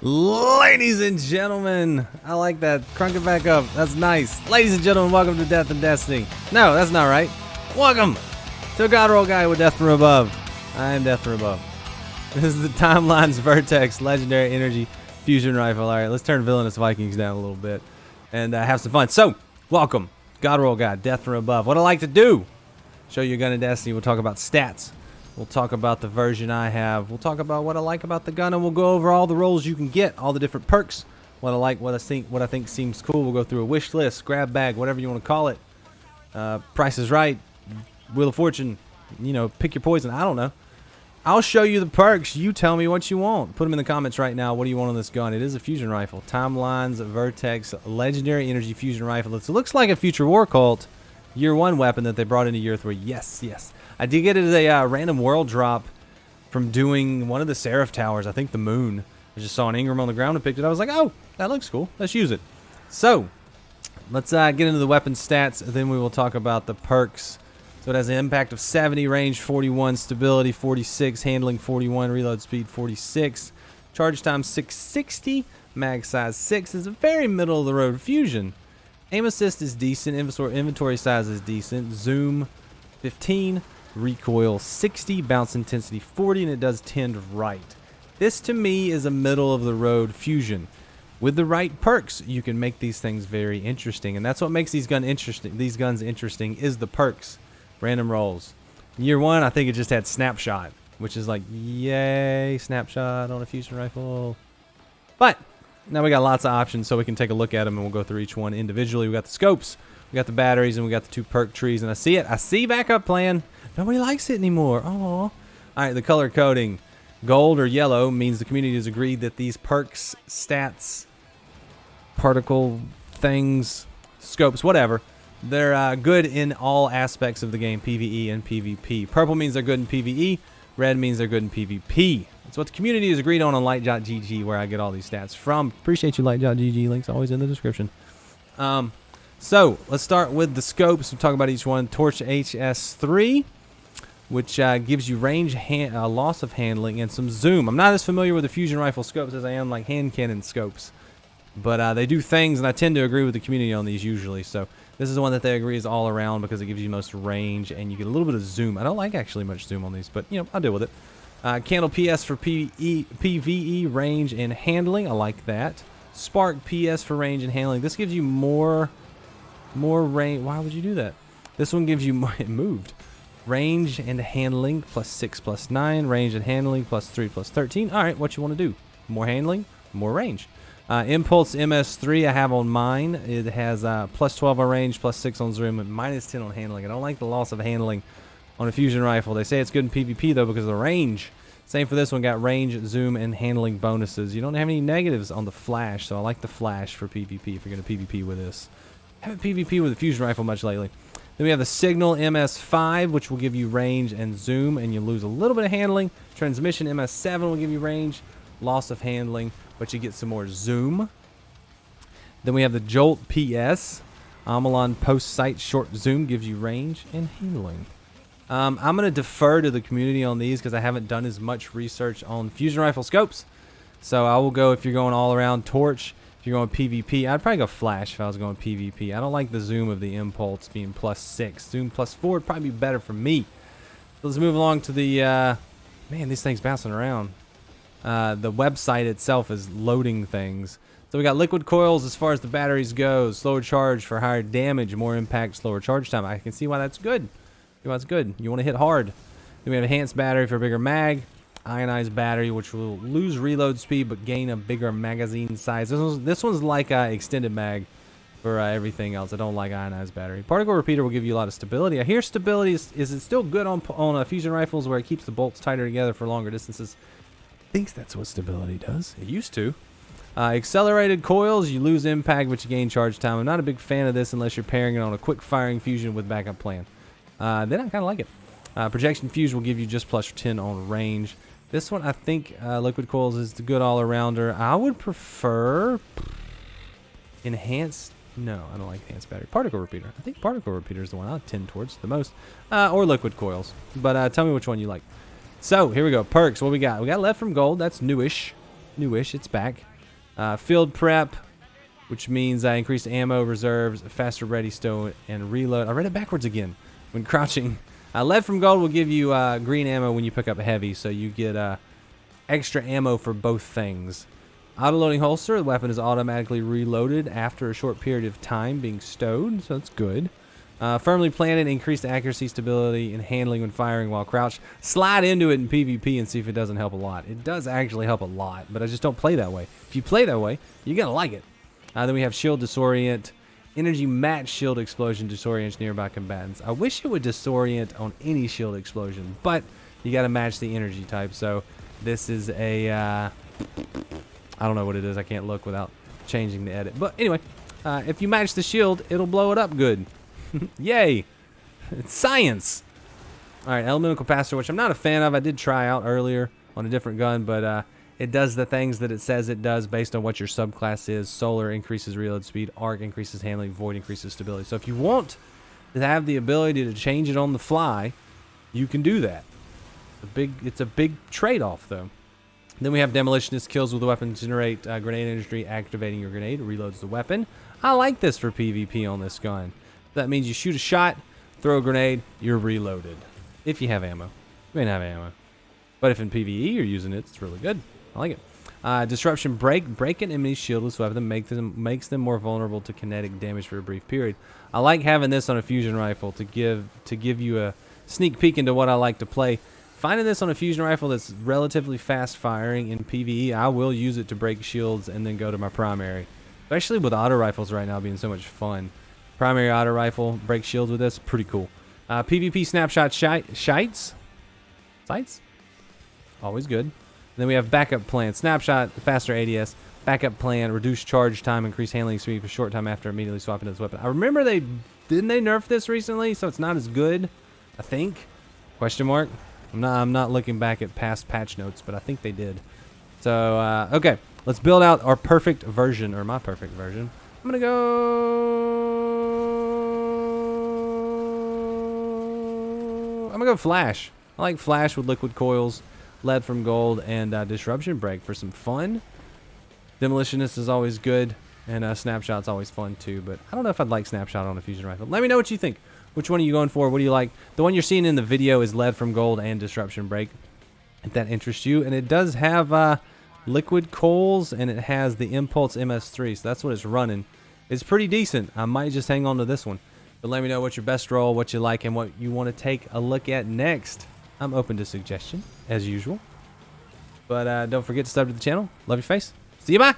Ladies and gentlemen, I like that. Crunk it back up. That's nice. Ladies and gentlemen, welcome to Death and Destiny. No, that's not right. Welcome to a God Roll Guy with Death from Above. I am Death from Above. This is the Timeline's Vertex Legendary Energy Fusion Rifle. All right, let's turn Villainous Vikings down a little bit and have some fun. So, welcome. God Roll Guy, Death from Above. What I like to do, show you a gun in Destiny. We'll talk about stats. We'll talk about the version I have. We'll talk about what I like about the gun, and we'll go over all the rolls you can get, all the different perks, what I like, what I think seems cool. We'll go through a wish list, grab bag, whatever you want to call it. Price is Right, Wheel of Fortune, you know, pick your poison. I don't know. I'll show you the perks. You tell me what you want. Put them in the comments right now. What do you want on this gun? It is a fusion rifle. Timeline's Vertex Legendary Energy Fusion Rifle. It looks like a Future War Cult Year 1 weapon that they brought into Year 3. Yes, yes. I did get it as a random world drop from doing one of the Seraph Towers. I think the moon. I just saw an Ingram on the ground and picked it. I was like, oh, that looks cool. Let's use it. So, let's get into the weapon stats. Then we will talk about the perks. So it has an impact of 70, range 41, stability 46, handling 41, reload speed 46, charge time 660, mag size 6. Is a very middle of the road fusion. Aim assist is decent, inventory size is decent, zoom 15, recoil 60, bounce intensity 40, and it does tend right. This to me is a middle of the road fusion. With the right perks, you can make these things very interesting, and that's what makes these guns interesting is the perks. Random rolls. Year 1, I think it just had snapshot, which is like, yay, snapshot on a fusion rifle. But now we got lots of options, so we can take a look at them, and we'll go through each one individually. We got the scopes, we got the batteries, and we got the 2 perk trees. And I see it. I see backup plan. Nobody likes it anymore. Oh. All right, the color coding. Gold or yellow means the community has agreed that these perks, stats, particle things, scopes, whatever, they're good in all aspects of the game, PvE and PvP. Purple means they're good in PvE. Red means they're good in PvP. That's what the community has agreed on light.gg, where I get all these stats from. Appreciate you, light.gg. Links always in the description. So, let's start with the scopes. We'll talk about each one. Torch HS3, which gives you range, loss of handling, and some zoom. I'm not as familiar with the fusion rifle scopes as I am like hand cannon scopes. But they do things, and I tend to agree with the community on these usually. So, this is the one that they agree is all around because it gives you most range, and you get a little bit of zoom. I don't like actually much zoom on these, but, you know, I'll deal with it. Candle PS for PvE, range, and handling. I like that. Spark PS for range and handling. This gives you more range. Why would you do that? This one gives you more. It moved. Range and handling plus 6 plus 9. Range and handling plus 3 plus 13. All right, what you want to do? More handling, more range. Impulse MS3 I have on mine. It has plus 12 on range, plus 6 on zoom, and minus 10 on handling. I don't like the loss of handling on a fusion rifle. They say it's good in PvP though because of the range. Same for this one, got range, zoom, and handling bonuses. You don't have any negatives on the flash, so I like the flash for PvP if you're going to PvP with this. I haven't PvP with a fusion rifle much lately. Then we have the Signal MS5, which will give you range and zoom, and you lose a little bit of handling. Transmission MS7 will give you range, loss of handling, but you get some more zoom. Then we have the Jolt PS. Amalon Post Sight Short Zoom gives you range and handling. I'm going to defer to the community on these because I haven't done as much research on fusion rifle scopes. So I will go if you're going all around torch. If you're going PvP, I'd probably go flash if I was going PvP. I don't like the zoom of the impulse being plus 6. Zoom plus 4 would probably be better for me. Let's move along to the... man, these things bouncing around. The website itself is loading things. So we got liquid coils as far as the batteries go. Slower charge for higher damage, more impact, slower charge time. I can see why that's good. See why it's good. You want to hit hard. Then we have enhanced battery for a bigger mag. Ionized battery, which will lose reload speed but gain a bigger magazine size. This one's like extended mag for everything else. I don't like ionized battery. Particle repeater will give you a lot of stability. I hear stability is it still good on fusion rifles where it keeps the bolts tighter together for longer distances. Thinks that's what stability does. It used to. Accelerated coils, you lose impact, but you gain charge time. I'm not a big fan of this unless you're pairing it on a quick firing fusion with backup plan. Then I kind of like it. Projection fuse will give you just plus 10 on range. This one, I think liquid coils is the good all-arounder. I would prefer enhanced. No, I don't like enhanced battery. Particle repeater. I think particle repeater is the one I tend towards the most. Or liquid coils. But tell me which one you like. So, here we go. Perks. What we got? We got Left from Gold. That's newish. newish. It's back. Field prep, which means increased ammo reserves, faster ready, stow, and reload. I read it backwards again. When crouching. Lead from gold will give you green ammo when you pick up heavy, so you get extra ammo for both things. Auto-loading holster. The weapon is automatically reloaded after a short period of time being stowed, so that's good. Firmly planted, increased accuracy, stability, and handling when firing while crouched. Slide into it in PvP and see if it doesn't help a lot. It does actually help a lot, but I just don't play that way. If you play that way, you're going to like it. Then we have shield disorient. Energy match shield explosion disorients nearby combatants. I wish it would disorient on any shield explosion, but you got to match the energy type. So this is a... I don't know what it is. I can't look without changing the edit. But anyway, if you match the shield, it'll blow it up good. Yay! It's science! Alright, elemental capacitor, which I'm not a fan of. I did try out earlier on a different gun, but it does the things that it says it does based on what your subclass is. Solar increases reload speed, arc increases handling, void increases stability. So if you want to have the ability to change it on the fly, you can do that. It's a big trade-off, though. Then we have demolitionist. Kills with the weapon generate grenade energy. Activating your grenade reloads the weapon. I like this for PvP on this gun. That means you shoot a shot, throw a grenade, you're reloaded. If you have ammo. You may not have ammo. But if in PvE you're using it, it's really good. I like it. Disruption break. Break an enemy's shieldless weapon makes them more vulnerable to kinetic damage for a brief period. I like having this on a fusion rifle to give you a sneak peek into what I like to play. Finding this on a fusion rifle that's relatively fast firing in PvE, I will use it to break shields and then go to my primary. Especially with auto rifles right now being so much fun. Primary auto rifle, break shields with this, pretty cool. PvP snapshot sights. Always good. And then we have backup plan. Snapshot, faster ADS. Backup plan, reduce charge time, increase handling speed for a short time after immediately swapping to this weapon. I remember didn't they nerf this recently, so it's not as good, I think. Question mark. I'm not looking back at past patch notes, but I think they did. So, okay. Let's build out our perfect version, or my perfect version. I'm going to go flash. I like flash with liquid coils, lead from gold, and disruption break for some fun. Demolitionist is always good, and snapshot's always fun too, but I don't know if I'd like snapshot on a fusion rifle. Let me know what you think. Which one are you going for? What do you like? The one you're seeing in the video is lead from gold and disruption break, if that interests you. And it does have liquid coals, and it has the Impulse MS3, so that's what it's running. It's pretty decent. I might just hang on to this one. But let me know what your best roll, what you like, and what you want to take a look at next. I'm open to suggestion, as usual. But don't forget to sub to the channel. Love your face. See you, bye!